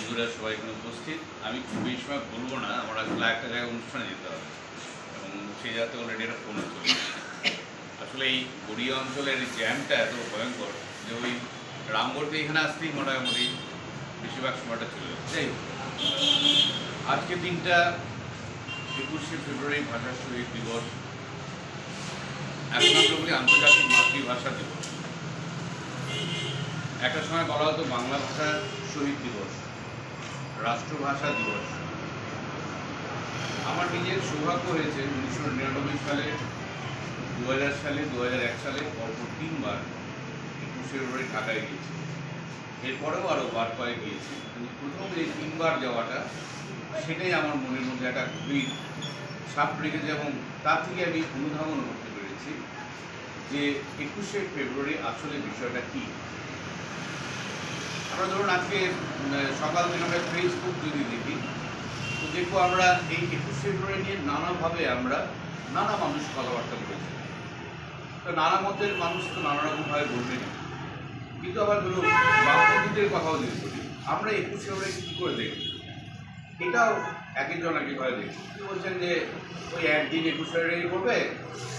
বন্ধুরা সবাই এখানে উপস্থিত। আমি খুব বেশি সময় বলবো না, আমার আসলে একটা জায়গায় অনুষ্ঠানে যেতে হবে এবং সেই জায়গাতে অলরেডি একটা ফোন চলে এসেছে। আসলে এই গড়িয়া অঞ্চলের এই জ্যামটা এত ভয়ঙ্কর যে ওই রামগড়কে এখানে আসতেই মোটামুটি বেশিরভাগ সময়টা চলে যাচ্ছে। যাই হোক, আজকের দিনটা 21শে ফেব্রুয়ারি ভাষা শহীদ দিবস, এখন আমরা বলি আন্তর্জাতিক মাতৃভাষা দিবস। একটা সময় বলা হতো বাংলা ভাষা শহীদ দিবস, রাষ্ট্রভাষা দিবস। আমার নিজের সৌভাগ্য হয়েছে 1999 সালে, 2000 সালে, 2001 সালে পরপর 3বার 21শে ফেব্রুয়ারি ঢাকায় গিয়েছি। এরপরেও আরও বার কয়েক গিয়েছি, কিন্তু প্রথম এই 3বার যাওয়াটা সেটাই আমার মনের মধ্যে একটা গভীর ছাপ রেখেছে এবং তার থেকে আমি অনুধাবন করতে পেরেছি যে 21শে ফেব্রুয়ারি আসলে বিষয়টা কী। আমরা ধরুন আজকে সকাল থেকে আমরা ফেসবুক যদি দেখি তো দেখবো আমরা এই 21শে ফেব্রুয়ারি নিয়ে নানাভাবে আমরা নানা মানুষ কথাবার্তা বলেছি। তো নানা মতের মানুষ তো নানা রকমভাবে বলবেন, কিন্তু আবার ধরুন বামপন্থীদের কথাও যদি বলি, আমরা 21শে ফেব্রুয়ারি কী করে দেখি এটাও একজন একইভাবে দেখি। কী বলছেন যে ওই একদিন 21শে ফেব্রুয়ারি করবে,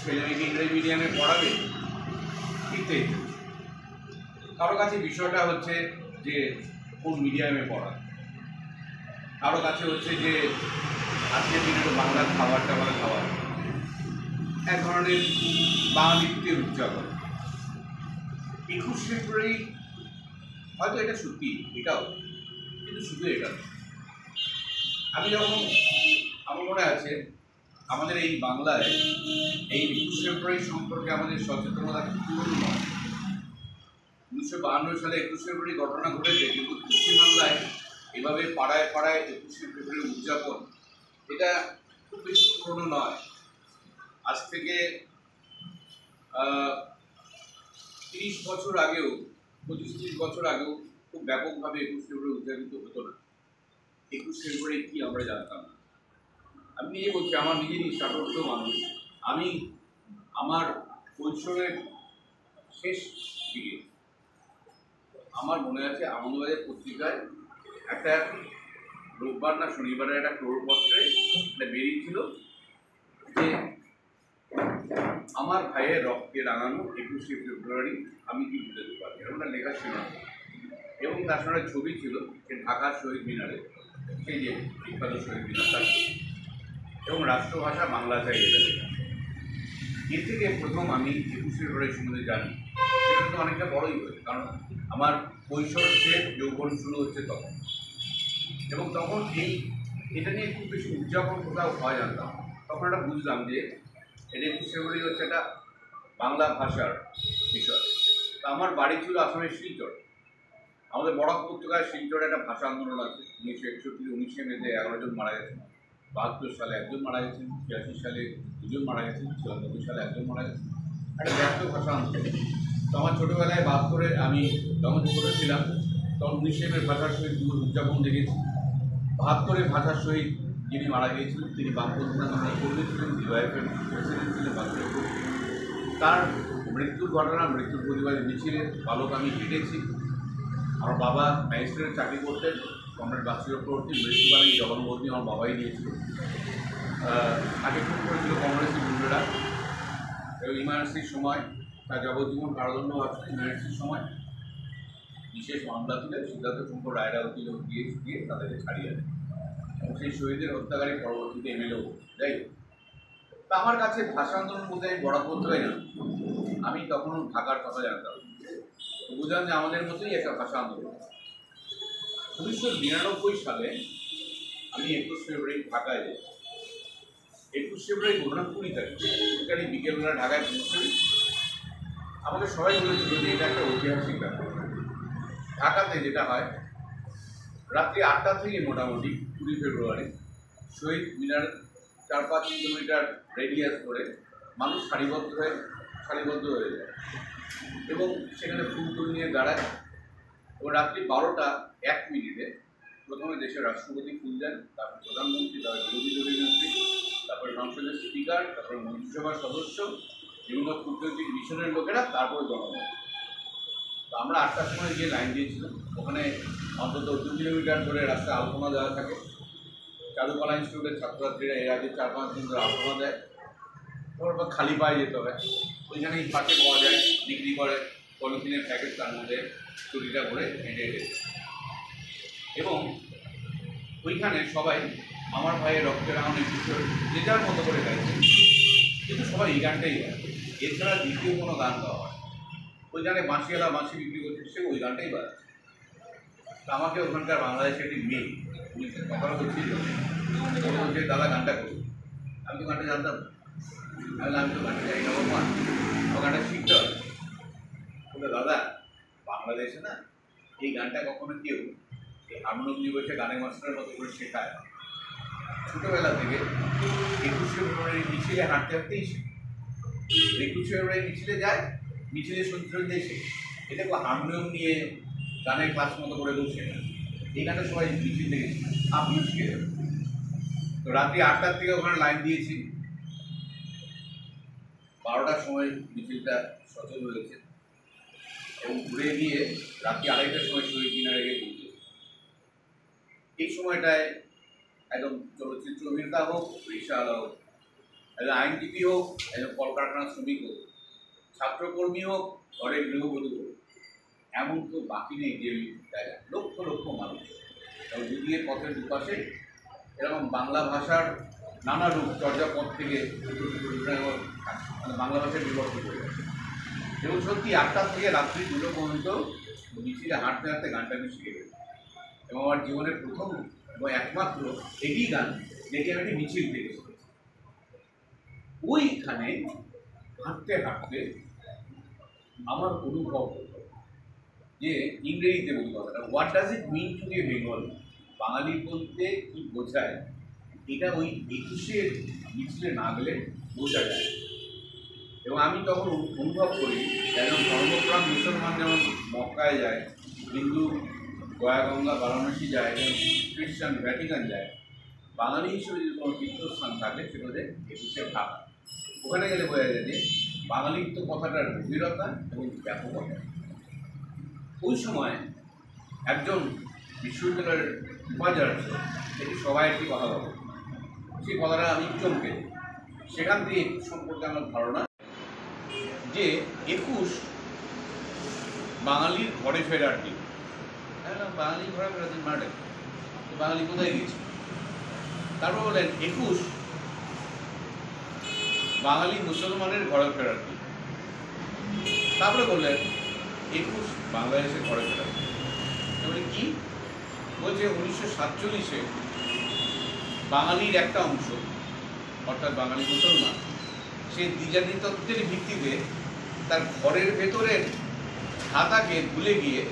ছেলেমেয়েকে ইংরেজি মিডিয়ামে পড়াবে, ঠিকই। কারো কাছে বিষয়টা হচ্ছে যে কোন মিডিয়ামে পড়া, কারো কাছে হচ্ছে যে আজকের দিনের বাংলার খাবারটা মানে খাবার, এক ধরনের বাঙালিত্বের উদযাপন। 21শে ফেব্রুয়ারি হয়তো এটা সত্যি, এটাও, কিন্তু শুধু এটা আমি যখন আমার মনে আছে আমাদের এই বাংলায় এই 21শে ফেব্রুয়ারি সম্পর্কে আমাদের সচেতনতা পুরনো নয়। 1952 সালে 21শে ফেব্রুয়ারি ঘটনা ঘটেছে, কিন্তু পশ্চিমবাংলায় এভাবে পাড়ায় পাড়ায় 21শে ফেব্রুয়ারি উদযাপন এটা খুব বেশি পুরনো নয়। আজ থেকে 30 বছর আগেও, 25-30 বছর আগেও খুব ব্যাপকভাবে 21শে ফেব্রুয়ারি উদযাপিত হতো না। 21শে ফেব্রুয়ারি কি আমরা জানতাম না। আমি নিজে বলছি, আমার নিজেরই সাধারণত মানুষ, আমি আমার কৈশোরের শেষ দিকে আমার মনে আছে আনন্দবাজার পত্রিকায় একটা রোববার না শনিবারের একটা ক্রোড়পত্রে এটা বেরিয়েছিল যে আমার ভাইয়ের রক্তে রাঙানো 21শে ফেব্রুয়ারি আমি কি বুঝতে পারি, এরকমটা লেখা ছিল এবং তার সঙ্গে ছবি ছিল যে ঢাকার শহীদ মিনারে, সেই যে বিখ্যাত শহীদ মিনার তার, এবং রাষ্ট্রভাষা বাংলা চাই এটা লেখা। এর থেকে প্রথম আমি 21শে ফেব্রুয়ারি সম্বন্ধে জানি। সেটা তো অনেকটা বড়ই হয়েছে, কারণ আমার কৈশোর শেষ, যৌবন শুরু হচ্ছে তখন, এবং তখন এটা নিয়ে খুব বেশি উদযাপন কোথাও হয় জানতাম। তখন একটা বুঝলাম যে এটা 21শে ফেব্রুয়ারি হচ্ছে একটা বাংলা ভাষার বিষয়। তা আমার বাড়ি ছিল আসামের শিলচর। আমাদের বরাক উপত্যকায় শিলচরে একটা ভাষা আন্দোলন আছে। 1961 19শে মেতে 11 জন মারা গেছেন, 72 সালে একজন মারা গেছেন, 86 সালে 2 জন মারা গেছেন, 94 সালে একজন মারা গেছেন, একটা ব্যস্ত ভাষা আন্দোলন। তো আমার ছোটোবেলায় 72-এ আমি যখন ছোটো ছিলাম তখন 19শে মে ভাষার শহীদ দিবস উদযাপন দেখেছি। 72-এ ভাষার শহীদ যিনি মারা গিয়েছিলেন তিনি বামপন্থী আন্দোলনের কর্মী ছিলেন, ডিওয়াইএফের প্রেসিডেন্ট ছিলেন 72-এ। তার মৃত্যুর ঘটনা, মৃত্যুর প্রতিবাদে মিছিলে বালক আমি হেঁটেছি। আমার বাবা ম্যাজিস্ট্রেটের চাকরি করতেন, কমরেড বাসু চক্রবর্তী মৃত্যুকালীন জগন্মোহনী আমার বাবাই নিয়েছিল। তাকে খুন করেছিল কংগ্রেসি গুন্ডারা এবং ইমার্জেন্সির সময় তার যাবজ্জীবন কারাদণ্ড আছে। ইমার্জেন্সির সময় বিশেষ মামলা তুলে সিদ্ধার্থ শঙ্কর রায়রা উকিল দিয়ে তাদেরকে ছাড়িয়ে দেয় এবং সেই শহীদের হত্যাকারী পরবর্তীতে এমএলএও। যাই হোক, তা আমার কাছে ভাষা আন্দোলন বলতে আমি বরাক উপত্যকায় না, আমি তখন ঢাকার কথা জানতাম। বুঝলাম যে আমাদের মতোই একটা ভাষা আন্দোলন। 1999 সালে আমি 21শে ফেব্রুয়ারি ঢাকায় যাই। 21শে ফেব্রুয়ারি ঘটনা 20 তারিখ বিকেলবেলা ঢাকায় পৌঁছে। আমাদের সবাই বলেছিল যে এটা একটা ঐতিহাসিক ব্যাপার। ঢাকাতে যেটা হয়, রাত্রি 8টা থেকে মোটামুটি 20 ফেব্রুয়ারি শহীদ মিনার 4-5 কিলোমিটার রেডিয়াস করে মানুষ সারিবদ্ধ হয়ে যায় এবং সেখানে ফুল টুল নিয়ে দাঁড়ায়। এবং রাত্রি 12টা 1 মিনিটে প্রথমে দেশের রাষ্ট্রপতি ফুল দেন, তারপর প্রধানমন্ত্রী, তারপর বিরোধী দলীয় মন্ত্রী, তারপরে সংসদের স্পিকার, তারপরে মন্ত্রিসভার সদস্য, বিভিন্ন কূটনৈতিক মিশনের লোকেরা, তারপরে জনগণ। তো আমরা 8টার সময় গিয়ে লাইন দিয়েছিলাম। ওখানে অন্তত 2 কিলোমিটার ধরে রাস্তায় আলপনা দেওয়া থাকে। চারুকলা ইনস্টিটিউটের ছাত্রছাত্রীরা এর আগে 4-5 দিন ধরে আলপনা দেয়। তারপর খালি পায়ে যেতে হবে। ওইখানে পাশে পাওয়া যায়, বিক্রি করে পলিথিনের প্যাকেট, তার মধ্যে চুরিটা ভরে হেঁটে হেঁটে। এবং ওইখানে সবাই আমার ভাইয়ের রক্তের রাঙানো কিশোর যে যার মতো করে গাইছে, কিন্তু সবাই এই গানটাই গায়। এছাড়া দ্বিতীয় কোনো গান গাওয়া হয়। ওই গানে বাঁশিওয়ালা বাঁশি বিক্রি করছে, সে ওই গানটাই বাজছে। তা আমাকে ওখানকার বাংলাদেশের একটি মেয়ে, উনি কথাটা বলছিল, বলছে দাদা গানটা করুন। আমি তো গানটা জানতাম, আমি তো গানটা জানি না বাবা, ও গানটা শিখতে হবে। বলে দাদা বাংলাদেশে না এই গানটা কখনো কেউ এই হারমোনিয়াম নিয়ে বসে গানের মাস্টারের মতো করে শেখায়। ছোটোবেলা থেকে 21শে ফেব্রুয়ারি মিছিলে হাঁটতে হাঁটতেই শেখে। 21শে ফেব্রুয়ারি মিছিলে যায়, মিছিলে শুনতে শেখে। এটা হারমোনিয়াম নিয়ে গানের ক্লাস মতো করে বসে না, এই গানটা সবাই মিছিল থেকে আপনিও শিখে যাবেন। তো রাত্রি 8টার থেকে ওখানে লাইন দিয়েছি। 12টার সময় মিছিলটা সচল হয়েছে এবং ঘুরে গিয়ে রাত্রি 2:30টার সময় শহীদ মিনারে গিয়ে পৌঁছেছে। এই সময়টায় একদম চলচ্চিত্র অভিনেতা হোক, রিক্সাওয়ালা হোক, একজন আইনজীবী হোক, একজন কলকারখানার শ্রমিক হোক, ছাত্রকর্মী হোক, ঘরের গৃহবধূ হোক, এমন তো বাকি নেই যে জায়গা। লক্ষ লক্ষ মানুষ এবং দুদিকে পথের দুপাশে এরকম বাংলা ভাষার নানা রূপ চর্যাপদ থেকে মানে বাংলা ভাষায় বিভক্ত করে গেছে। এবং সত্যি 8টা থেকে রাত্রি 2টো পর্যন্ত মিছিলে হাঁটতে হাঁটতে গানটা আমি শিখে গেছি। এবং আমার জীবনের প্রথম এবং একমাত্র একই গান দেখে আমি একটি মিছিল থেকে শিখেছি। ওইখানে হাঁটতে হাঁটতে আমার অনুভব হতো যে ইংরেজিতে বলি কথাটা, what does it mean to be a Bengali, Bangali বলতে কি বোঝায়, এটা ওই 21শে মিছিলে না গেলে বোঝা যায়। এবং আমি তখন অনুভব করি একজন ধর্মপ্রাণ মুসলমান যেমন মক্কায় যায়, হিন্দু গয়া গঙ্গা বারাণসী যায়, এবং খ্রিস্টান ভ্যাটিকান যায়, বাঙালি হিসেবে যদি কোনো তীর্থস্থান থাকে সেটা হচ্ছে 21শে ঢাকা। ওখানে গেলে বোঝা যায় যে বাঙালিত্ব কথাটার গভীরতা এবং ব্যাপকতা। ওই সময় একজন বিশ্ববিদ্যালয়ের উপাচার্য এটি সবাই একটি কথা বলে, সেই কথাটা আমি চমকে। সেখান থেকে 21 সম্পর্কে আমার ধারণা যে 21 বাঙালির ঘরে ফেরার দিন। বাঙালি ঘরে ফেরার দিন মানে বাঙালি কোথায় গিয়েছে? তারপর বললেন 21 বাঙালি মুসলমানের ঘরে ফেরার দিন। তারপরে বললেন 21 বাংলাদেশের ঘরে ফেরার দিন। তাহলে কি বলছে? 1947-এ বাঙালির একটা অংশ, অর্থাৎ বাঙালি মুসলমান, সে দ্বিজাতি তত্ত্বের ভিত্তিতে তার ঘরের ভেতরের খাতাকে ভুলে গিয়ে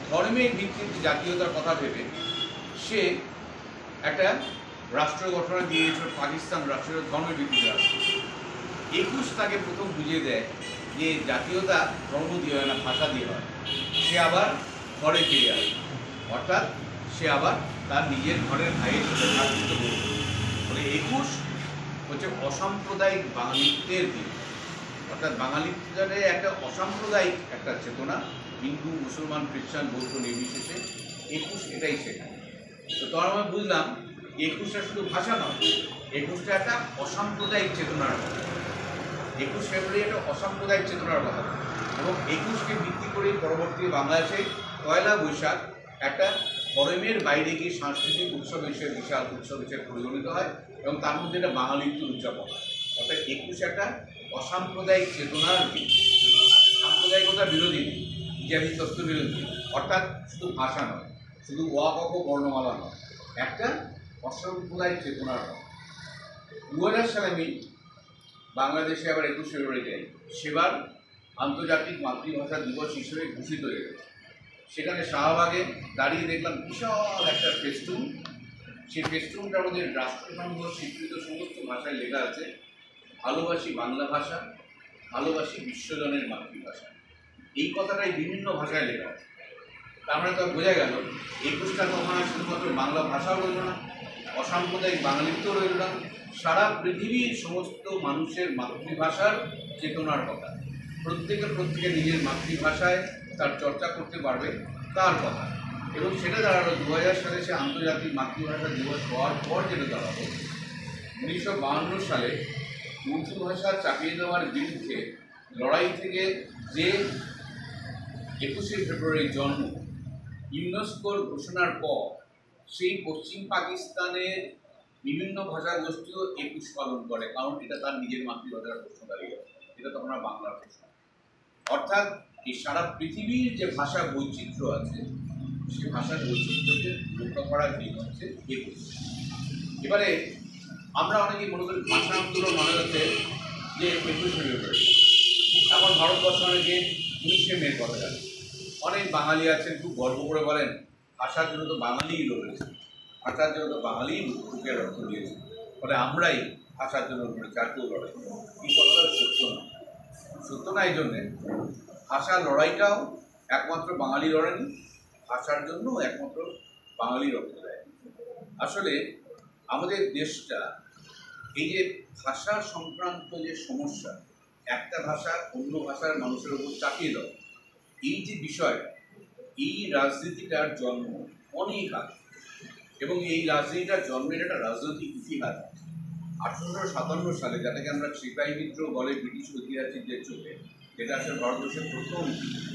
ধর্মের ভিত্তিতে জাতীয়তার কথা ভেবে সে একটা রাষ্ট্র গঠনে দিয়ে গেছিল, পাকিস্তান রাষ্ট্রের ধর্মের ভিত্তিতে রাষ্ট্র। 21 তাকে প্রথম বুঝিয়ে দেয় যে জাতীয়তা ধর্ম দিয়ে হয় না, ভাষা দিয়ে হয়। সে আবার ঘরে ফিরে আসে, অর্থাৎ সে আবার তার নিজের ঘরের ভাইয়ের সাথে ভাতৃত্ব করবে। ফলে 21 হচ্ছে অসাম্প্রদায়িক বাঙালিত্বের দিন, অর্থাৎ বাঙালিত্বের একটা অসাম্প্রদায়িক একটা চেতনা, হিন্দু মুসলমান খ্রিস্টান বৌদ্ধ নির্বিশেষে 21 এটাই শেখায়। তো তখন আমরা বুঝলাম 21টা শুধু ভাষা নয়, 21টা একটা অসাম্প্রদায়িক চেতনার কথা। 21 ফেব্রুয়ারি একটা অসাম্প্রদায়িক চেতনার কথা। এবং 21কে ভিত্তি করে পরবর্তী বাংলাদেশে 1 বৈশাখ একটা ধর্মের বাইরে গিয়ে সাংস্কৃতিক উৎসব হিসেবে, বিশাল উৎসব হিসেবে পরিগণিত হয় এবং তার মধ্যে একটা বাঙালিত্ব উদযাপন হয়। অর্থাৎ 21 একটা অসাম্প্রদায়িক চেতনার দিন, সাম্প্রদায়িকতা বিরোধী দিন, জাতি তত্ত্ব বিরোধী দিন। অর্থাৎ শুধু ভাষা নয়, শুধু অ ক খ বর্ণমালা নয়, একটা অসাম্প্রদায়িক চেতনার কথা। 2000 সালে আমি বাংলাদেশে আবার 21 ফেব্রুয়ারি যাই, সেবার আন্তর্জাতিক মাতৃভাষা দিবস হিসেবে ঘোষিত হয়ে গেছে। সেখানে শাহবাগে দাঁড়িয়ে দেখলাম বিশাল একটা ফেস্টুন। সেই ফেস্টুনটার মধ্যে রাষ্ট্রসংঘ স্বীকৃত সমস্ত ভাষায় লেখা আছে, ভালোবাসি বাংলা ভাষা, ভালোবাসি বিশ্বজনের মাতৃভাষা। এই কথাটাই বিভিন্ন ভাষায় লেখা আছে। তার মানে তো বোঝা গেল 21টা তখন আর শুধুমাত্র বাংলা ভাষাও রইল না, অসাম্প্রদায়িক বাঙালিত্ব রইল না, সারা পৃথিবীর সমস্ত মানুষের মাতৃভাষার চেতনার কথা। প্রত্যেকে নিজের মাতৃভাষায় তার চর্চা করতে পারবে তার কথা। এবং সেটা দাঁড়ালো 2000 সালে সে আন্তর্জাতিক মাতৃভাষা দিবস হওয়ার পর যেটা দাঁড়ালো 1952 সালে উর্দু ভাষা চাপিয়ে দেওয়ার বিরুদ্ধে লড়াই থেকে যে 21শে ফেব্রুয়ারি জন্ম, ইউনেস্কোর ঘোষণার পর সেই পশ্চিম পাকিস্তানের বিভিন্ন ভাষাগোষ্ঠীও 21 পালন করে, কারণ এটা তার নিজের মাতৃভাষার প্রশ্ন দাঁড়িয়ে আছে। এটা তো আমরা বাংলার প্রশ্ন। অর্থাৎ এই সারা পৃথিবীর যে ভাষা বৈচিত্র্য আছে সেই ভাষার বৈচিত্র্যকে রক্ষা করার দিন হচ্ছে 21। এবারে আমরা অনেকেই মনে করি ভাষা আন্দোলন মনে হচ্ছে যে 21শে ফেব্রুয়ারি, এখন ভারতবর্ষ অনেকে 19শে মের কথা জানে। অনেক বাঙালি আছেন খুব গর্ব করে বলেন ভাষার জন্য তো বাঙালিই লড়েছে, ভাষার জন্য তো বাঙালিই বুকে রক্ত দিয়েছে, ফলে আমরাই ভাষার জন্য লড়েছি, আর কেউ লড়াই। এই কথাটা সত্য না। সত্য না এই জন্যে ভাষার লড়াইটাও একমাত্র বাঙালি লড়েনি, ভাষার জন্য একমাত্র বাঙালি রক্ত দেয়। আসলে আমাদের দেশটা এই যে ভাষা সংক্রান্ত যে সমস্যা, একটা ভাষা অন্য ভাষার মানুষের উপর চাপিয়ে দেওয়া, এই যে বিষয়, এই রাজনীতিটার জন্ম অনেক আগে, এবং এই রাজনীতিটার জন্মের একটা রাজনৈতিক ইতিহাস। 1857 সালে, যেটাকে আমরা সিপাহী বিদ্রোহ বলে ব্রিটিশ ঐতিহাসিকদের চোখে, যেটা আসলে ভারতবর্ষের প্রথম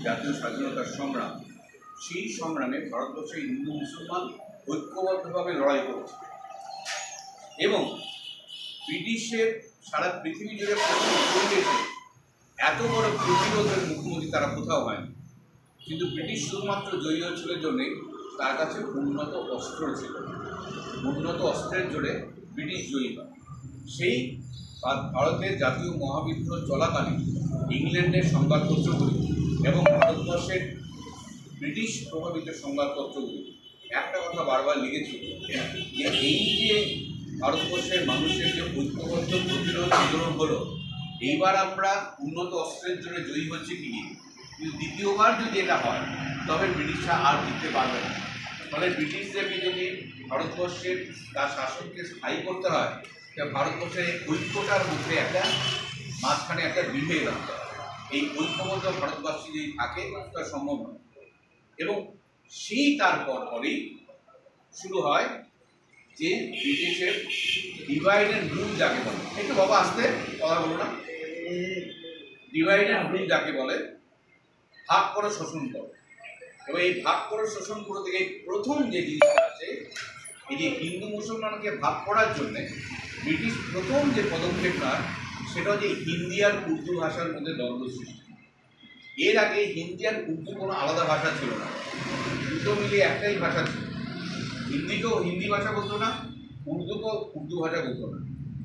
জাতীয় স্বাধীনতার সংগ্রাম, সেই সংগ্রামে ভারতবর্ষে হিন্দু মুসলমান ঐক্যবদ্ধভাবে লড়াই করেছে। এবং ব্রিটিশের সারা পৃথিবী জুড়ে পরিবেশে এত বড় প্রতিরোধের মুখোমুখি তারা কোথাও হয়নি। কিন্তু ব্রিটিশ শুধুমাত্র জয়ী হয়েছিল জন্যে তার কাছে উন্নত অস্ত্র ছিল, উন্নত অস্ত্রের জোরে ব্রিটিশ জয়ী হয়। সেই ভারতের জাতীয় মহাবিদ্রোহ চলাকালীন ইংল্যান্ডের সংবাদপত্রগুলি এবং ভারতবর্ষের ব্রিটিশ প্রভাবিত সংবাদপত্রগুলি একটা কথা বারবার লিখেছিল যে এই যে ভারতবর্ষের মানুষের যে ঐক্যবদ্ধ প্রতিরোধ আন্দোলন হলো, এইবার আমরা উন্নত অস্ত্রের জন্য জয়ী হচ্ছে কি, কিন্তু দ্বিতীয়বার যদি এটা হয় তবে ব্রিটিশরা আর জিততে পারবে না। ফলে ব্রিটিশদেরকে যদি ভারতবর্ষের তার শাসনকে স্থায়ী করতে হয়, ভারতবর্ষের ঐক্যটার মধ্যে একটা মাঝখানে একটা বিভেদ আনতে হয়। এই ঐক্যবদ্ধ ভারতবর্ষে যদি থাকে তা সম্ভব নয়। এবং সেই তারপর পরেই শুরু হয় যে ব্রিটিশের ডিভাইড অ্যান্ড রুল যাকে বলে, একটু বাবা আসতে কথা বলো না, ডিভাইড অ্যান্ড রুল যাকে বলে, ভাগ করে শোষণ করো। এবং এই ভাগ করে শোষণ করে থেকে প্রথম যে জিনিসটা আছে, এই যে হিন্দু মুসলমানকে ভাগ করার জন্যে ব্রিটিশ প্রথম যে পদক্ষেপ নেয় সেটা হচ্ছে হিন্দি আর উর্দু ভাষার মধ্যে দ্বন্দ্ব সৃষ্টি। এর আগে হিন্দি আর উর্দু কোনো আলাদা ভাষা ছিল না, দুটো মিলিয়ে একটাই ভাষা ছিল। হিন্দিকেও হিন্দি ভাষা বলতো না, উর্দুকেও উর্দু ভাষা বলতো না,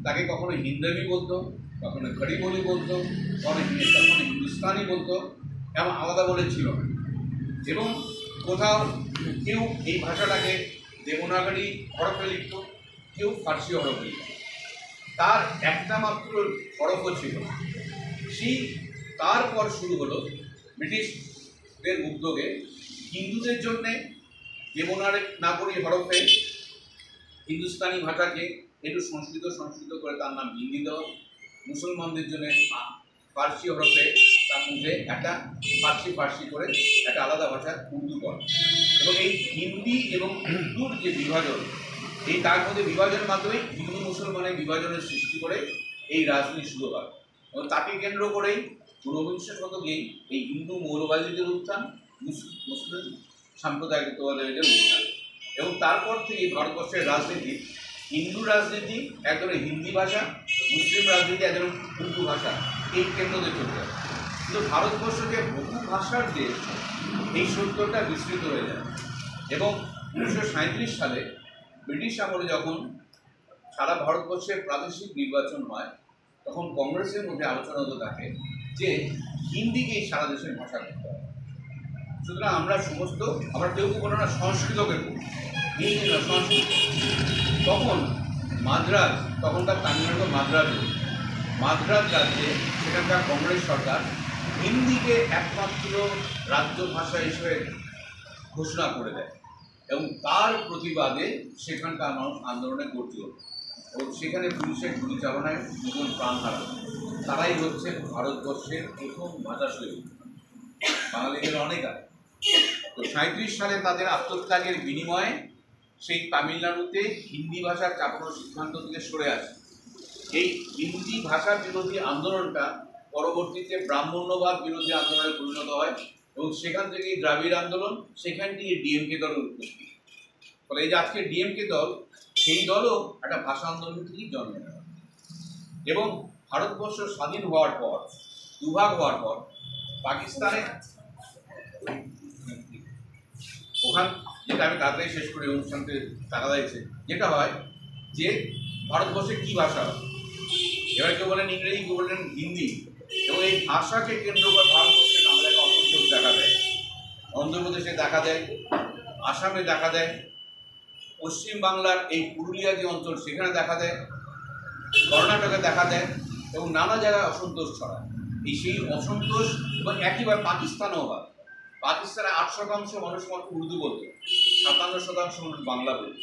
তাকে কখনো হিন্দি বলতো, কখনো খড়ি বলি বলতো, কখনো হিন্দুস্তানি বলতো, এমন আলাদা বলে ছিল না। এবং কোথাও কেউ এই ভাষাটাকে দেবনাগরী হরফে লিখত, কেউ ফার্সি হরফে লিখত, তার একটা মাত্র হরফও ছিল। সেই তারপর শুরু হলো ব্রিটিশদের উদ্যোগে হিন্দুদের জন্যে দেবনাগরী হরফে হিন্দুস্তানি ভাষাকে একটু সংস্কৃত করে তার নাম হিন্দি দেওয়া, মুসলমানদের জন্য ফার্সি হরফে তার মধ্যে একটা ফার্সি করে একটা আলাদা ভাষা উর্দু করা। এবং এই হিন্দি এবং উর্দুর যে বিভাজন, এই তার মধ্যে বিভাজনের মাধ্যমে হিন্দু মুসলমানের বিভাজনের সৃষ্টি করে এই রাজনীতি শুরু হয়। এবং তাকে কেন্দ্র করেই ঊনবিংশ শতকেই এই হিন্দু মৌলবাদীদের উত্থান, মুসলিম সাম্প্রদায়িকতাবাদের উত্থান। এবং তারপর থেকে ভারতবর্ষের রাজনীতি, হিন্দু রাজনীতি এক ধরনের হিন্দি ভাষা, মুসলিম রাজনীতি এক ধরনের উর্দু ভাষা, এই কেন্দ্রতে চলতে হয়। কিন্তু ভারতবর্ষকে বহু ভাষার দেশ, এই সত্যটা বিস্তৃত হয়ে যায়। এবং 1937 সালে ব্রিটিশ আমলে যখন সারা ভারতবর্ষের প্রাদেশিক নির্বাচন হয়, তখন কংগ্রেসের মধ্যে আলোচনা হতে থাকে যে হিন্দিকেই সারা দেশের ভাষা করতে হবে। সুতরাং আমরা কেউ কোনো না সংস্কৃতকে পড়ি, হিন্দি না সংস্কৃত। তখন মাদ্রাজ, তখনকার তামিলনাড়ু মাদ্রাজ রাজ্যে সেখানকার কংগ্রেস সরকার হিন্দিকে একমাত্র রাজ্য ভাষা হিসেবে ঘোষণা করে দেয়। এবং তার প্রতিবাদে সেখানকার মানুষ আন্দোলনে গড়ে ওঠে এবং সেখানে পুলিশের গুলি চালনায় দুজন প্রাণ হারান। তারাই হচ্ছে ভারতবর্ষের প্রথম ভাষা শৈলী। বাঙালিদের অনেক আছে। তো 37 সালে তাদের আত্মত্যাগের বিনিময়ে সেই তামিলনাড়ুতে হিন্দি ভাষা চাপানোর সিদ্ধান্ত থেকে সরে আসে। এই হিন্দি ভাষা বিরোধী আন্দোলনটা পরবর্তীতে ব্রাহ্মণ্যবাদ বিরোধী আন্দোলনে পরিণত হয় এবং সেখান থেকেই দ্রাবিড় আন্দোলন, সেখান থেকে ডিএমকে দলের উৎপত্তি। ফলে এই যে আজকে ডিএমকে দল, সেই দলও একটা ভাষা আন্দোলন থেকেই জন্ম নেয়। এবং ভারতবর্ষ স্বাধীন হওয়ার পর, দুভাগ হওয়ার পর পাকিস্তানে ওখান, যেটা আমি তাড়াতাড়ি শেষ করে অনুষ্ঠানকে টাকা দিয়েছে, যেটা হয় যে ভারতবর্ষে কী ভাষা হয়, এবার কেউ বলেন ইংরেজি, কেউ বলেন হিন্দি, এবং এই ভাষাকে কেন্দ্র করে ভারতবর্ষে নানা জায়গায় অসন্তোষ দেখা দেয়। অন্ধ্রপ্রদেশে দেখা দেয়, আসামে দেখা দেয়, পশ্চিমবাংলার এই পুরুলিয়া যে অঞ্চল সেখানে দেখা দেয়, কর্ণাটকে দেখা দেয়, এবং নানা জায়গায় অসন্তোষ ছড়ায়। এই সেই অসন্তোষ, এবং একইভাবে পাকিস্তানেও হয়। পাকিস্তানে 8% মানুষ মাত্র উর্দু বলতো, 57% মানুষ বাংলা বলতো।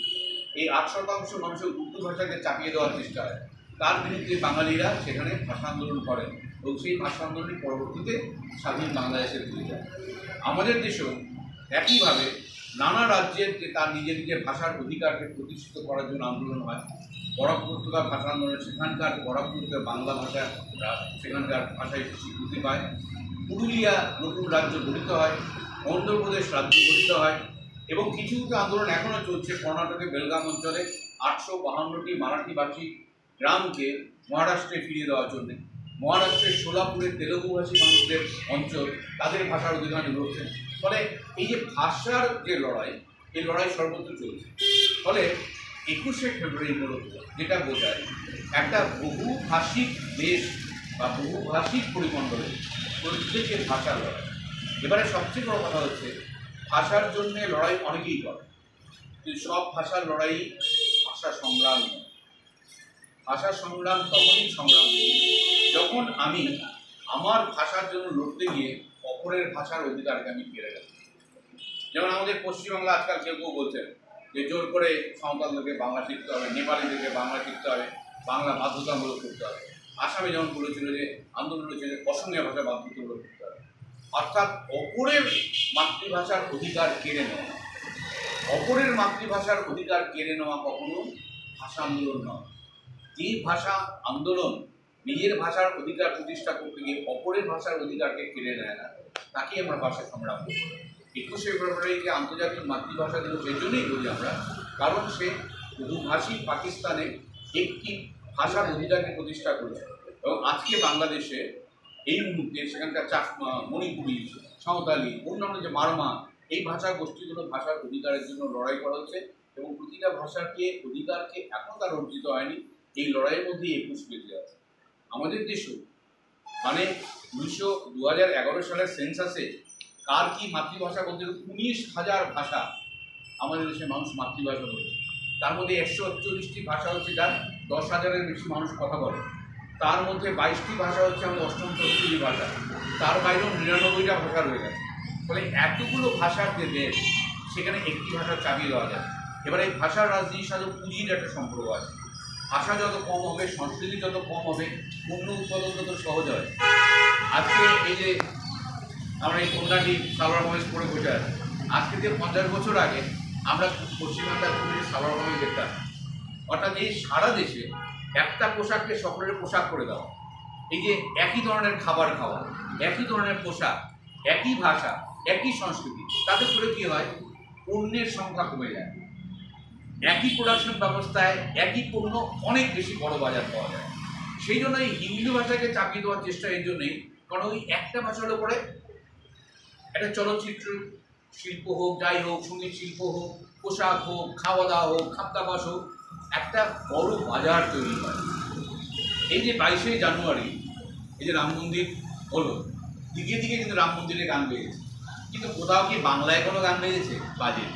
এই 8% মানুষের উর্দু ভাষাকে চাপিয়ে দেওয়ার চেষ্টা হয়। তার বিরুদ্ধে বাঙালিরা সেখানে ভাষা আন্দোলন করেন এবং সেই ভাষা আন্দোলনের পরবর্তীতে স্বাধীন বাংলাদেশে ফিরে যায়। আমাদের দেশেও একইভাবে নানা রাজ্যের যে তার নিজের নিজের ভাষার অধিকারকে প্রতিষ্ঠিত করার জন্য আন্দোলন হয়। বরাক উপত্যকা ভাষা আন্দোলন, সেখানকার বরাক উপত্যকার বাংলা ভাষা সেখানকার ভাষায় স্বীকৃতি পায়। পুরুলিয়া নতুন রাজ্য গঠিত হয়, অন্ধ্রপ্রদেশ রাজ্য গঠিত হয়, এবং কিছু কিছু আন্দোলন এখনও চলছে। কর্ণাটকে বেলগাম অঞ্চলে 852টি মারাঠিভাষী গ্রামকে মহারাষ্ট্রে ফিরিয়ে দেওয়ার জন্যে, মহারাষ্ট্রের সোলাপুরের তেলুগুভাষী মানুষদের অঞ্চল, তাদের ভাষার অধিকার হচ্ছে। ফলে এই যে ভাষার যে লড়াই, এই লড়াই সর্বত্র চলছে। ফলে 21শে ফেব্রুয়ারি মূলত যেটা বোঝায় একটা বহুভাষিক দেশ বা বহুভাষিক পরিমণ্ডলে প্রত্যেকের ভাষার লড়াই। এবারে সবচেয়ে বড় কথা হচ্ছে, ভাষার জন্য লড়াই অনেকেই করে, কিন্তু সব ভাষার লড়াই ভাষা সংগ্রাম নয়। ভাষা সংগ্রাম তখনই সংগ্রাম যখন আমি আমার ভাষার জন্য লড়তে গিয়ে অপরের ভাষার অধিকারকে আমি কেড়ে গেলাম। যেমন আমাদের পশ্চিমবাংলা আজকাল কেউ কেউ বলছেন যে জোর করে সাঁওতালদেরকে বাংলা শিখতে হবে, নেপালিদেরকে বাংলা শিখতে হবে, বাংলা বাধ্যতামূলক করতে হবে। আসামে যেমন বলেছিল যে আন্দোলন হয়েছে যে অসমীয়া ভাষা বাধ্যতামূলক করতে হবে। অর্থাৎ অপরের মাতৃভাষার অধিকার কেড়ে নেওয়া। অপরের মাতৃভাষার অধিকার কেড়ে নেওয়া কখনো ভাষা আন্দোলন নয়। যে ভাষা আন্দোলন নিজের ভাষার অধিকার প্রতিষ্ঠা করতে গিয়ে অপরের ভাষার অধিকারকে কেড়ে নেয় না, তাকে আমরা ভাষা সংগ্রাম করি। 21শে ফেব্রুয়ারিকে আন্তর্জাতিক মাতৃভাষা দিবস এই জন্যই বলি আমরা, কারণ সে বহুভাষী পাকিস্তানে একটি ভাষার অধিকারকে প্রতিষ্ঠা করেছে। এবং আজকে বাংলাদেশে এই মুহূর্তে সেখানকার চাকমা, মণিপুরি, সাঁওতালি, অন্যান্য যে মারমা, এই ভাষা গোষ্ঠীগুলো ভাষার অধিকারের জন্য লড়াই করা হচ্ছে। এবং প্রতিটা ভাষাকে অধিকারকে এখনও তার অর্জিত হয়নি, এই লড়াইয়ের মধ্যেই 21 বেঁচে আছে। আমাদের দেশও মানে 2011 সালের সেন্সাসে কার কি মাতৃভাষা বলতে 19,000 ভাষা আমাদের দেশের মানুষ মাতৃভাষা বলছে। তার মধ্যে 148টি ভাষা হচ্ছে যার 10,000-এর বেশি মানুষ কথা বলে। তার মধ্যে 22টি ভাষা হচ্ছে আমাদের অষ্টম তফসিলি ভাষা, তার বাইরেও 99টা ভাষা রয়ে গেছে। ফলে এতগুলো ভাষার যে দেশ, সেখানে একটি ভাষা চাপিয়ে দেওয়া যায়। এবার এই ভাষার রাজনীতির সাথে পুঁজির একটা সম্পর্ক আছে। ভাষা যত কম হবে, সংস্কৃতি যত কম হবে, পণ্য উৎপাদন তত সহজ হয়। আজকে এই যে আমরা এই কন্যাটি সালোয়ার কামিজ পরে বসে আছি, আজকে থেকে 50 বছর আগে আমরা পশ্চিমবাংলার সালোয়ার কামিজ দেখতাম। অর্থাৎ এই সারা দেশে একটা পোশাককে সকলের পোশাক করে দেওয়া, এই যে একই ধরনের খাবার খাওয়া, একই ধরনের পোশাক, একই ভাষা, একই সংস্কৃতি, তাতে করে কী হয়, পণ্যের সংখ্যা কমে যায়। একই প্রোডাকশন ব্যবস্থায় একই পণ্য অনেক বেশি বড় বাজার পাওয়া যায়। সেই জন্য এই হিন্দি ভাষাকে চাপিয়ে দেওয়ার চেষ্টা এই জন্যই, কারণ ওই একটা ভাষার উপরে একটা চলচ্চিত্র শিল্প হোক, যাই হোক, সঙ্গীত শিল্প হোক, পোশাক হোক, খাওয়া দাওয়া হোক, খাদ্যাভ্যাস হোক, একটা বড় বাজার তৈরি হয়। এই যে 22শে জানুয়ারি এই যে রাম মন্দির হলো, দিকে দিকে কিন্তু রাম মন্দিরে গান বেজেছে, কিন্তু কোথাও কি বাংলায় কোনো গান বেজেছে? বাজে।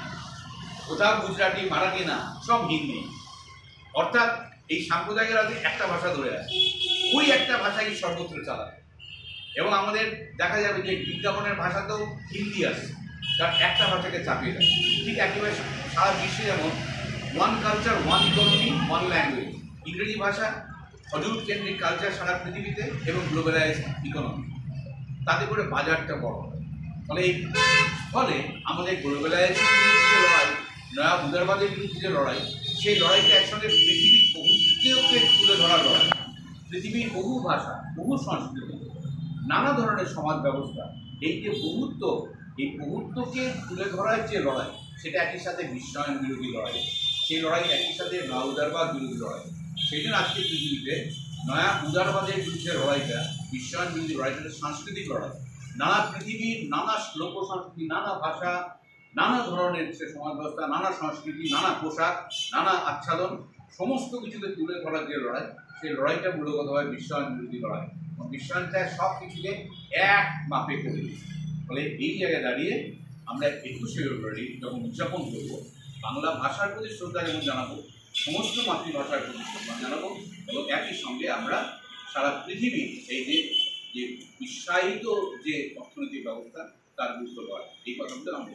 কোথাও গুজরাটি, মারাঠি না, সব হিন্দি। অর্থাৎ এই সাম্প্রদায়িক রাজ্যে একটা ভাষা ধরে আছে, ওই একটা ভাষাই সর্বত্র চালায়। এবং আমাদের দেখা যাবে যে বিজ্ঞাপনের ভাষাতেও হিন্দি আছে, কারণ একটা ভাষাকে চাপিয়ে দেয়। ঠিক একেবারে সারা বিশ্বে যেমন one culture, one economy, one language, ইংরেজি ভাষা হলিউড কেন্দ্রিক কালচার সারা পৃথিবীতে এবং গ্লোবালাইজ ইকোনমি, তাতে করে বাজারটা বড় হয়। ফলে আমাদের গ্লোবালাইজেশনের বিরুদ্ধে যে লড়াই, নয়া উদারবাদের বিরুদ্ধে যে লড়াই, সেই লড়াইটা একসঙ্গে পৃথিবীর বহুত্বকে তুলে ধরার লড়াই। পৃথিবীর বহু ভাষা, বহু সংস্কৃতি, নানা ধরনের সমাজ ব্যবস্থা, এই যে বহুত্ব, এই বহুত্বকে তুলে ধরার যে লড়াই, সেটা একই সাথে বিশ্বায়ন বিরোধী লড়াই, সেই লড়াই একই সাথে নয়া উদারবাদ বিরোধী লড়াই। সেই জন্য আজকে পৃথিবীতে নয়া উদারবাদের বিরুদ্ধে লড়াইটা, বিশ্বায়ন বিরোধী লড়াইটা সাংস্কৃতিক লড়াই। নানা পৃথিবীর নানা লোক সংস্কৃতি, নানা ভাষা, নানা ধরনের সে সমাজ ব্যবস্থা, নানা সংস্কৃতি, নানা পোশাক, নানা আচ্ছাদন, সমস্ত কিছুকে তুলে ধরার যে লড়াই, সেই লড়াইটা মূলগতভাবে বিশ্বায়ন বিরোধী লড়াই। বিশ্বায়নটা সব কিছুকে এক মাপে করে দিয়েছে। ফলে এই জায়গায় দাঁড়িয়ে আমরা 21শে ফেব্রুয়ারি যখন উদযাপন করব, বাংলা ভাষার প্রতি শ্রদ্ধা যেমন জানাবো, সমস্ত মাতৃভাষার প্রতি সম্মান জানাবো, এবং একই সঙ্গে আমরা সারা পৃথিবীর এই যে বিশ্বায়িত যে অর্থনৈতিক ব্যবস্থা তার গুরুত্ব দেওয়া, এই কথাগুলো আমরা